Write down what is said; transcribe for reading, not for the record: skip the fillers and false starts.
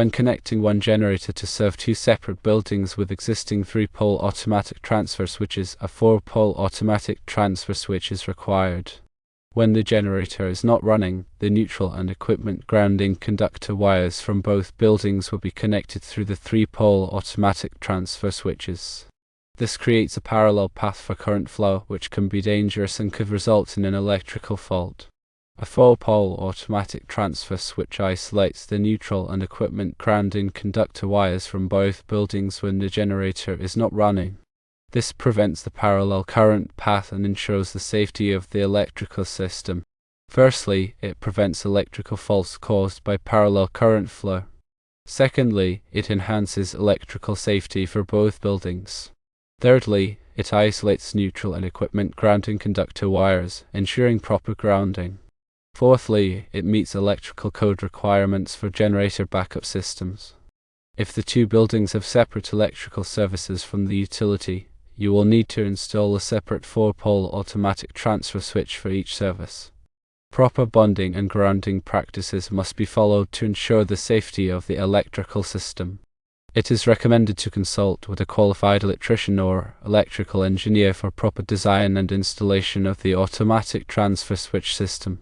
When connecting one generator to serve two separate buildings with existing 3-pole automatic transfer switches, a 4-pole automatic transfer switch is required. When the generator is not running, the neutral and equipment grounding conductor wires from both buildings will be connected through the 3-pole automatic transfer switches. This creates a parallel path for current flow, which can be dangerous and could result in an electrical fault. A 4-pole automatic transfer switch isolates the neutral and equipment grounding conductor wires from both buildings when the generator is not running. This prevents the parallel current path and ensures the safety of the electrical system. Firstly, it prevents electrical faults caused by parallel current flow. Secondly, it enhances electrical safety for both buildings. Thirdly, it isolates neutral and equipment grounding conductor wires, ensuring proper grounding. Fourthly, it meets electrical code requirements for generator backup systems. If the two buildings have separate electrical services from the utility, you will need to install a separate 4-pole automatic transfer switch for each service. Proper bonding and grounding practices must be followed to ensure the safety of the electrical system. It is recommended to consult with a qualified electrician or electrical engineer for proper design and installation of the automatic transfer switch system.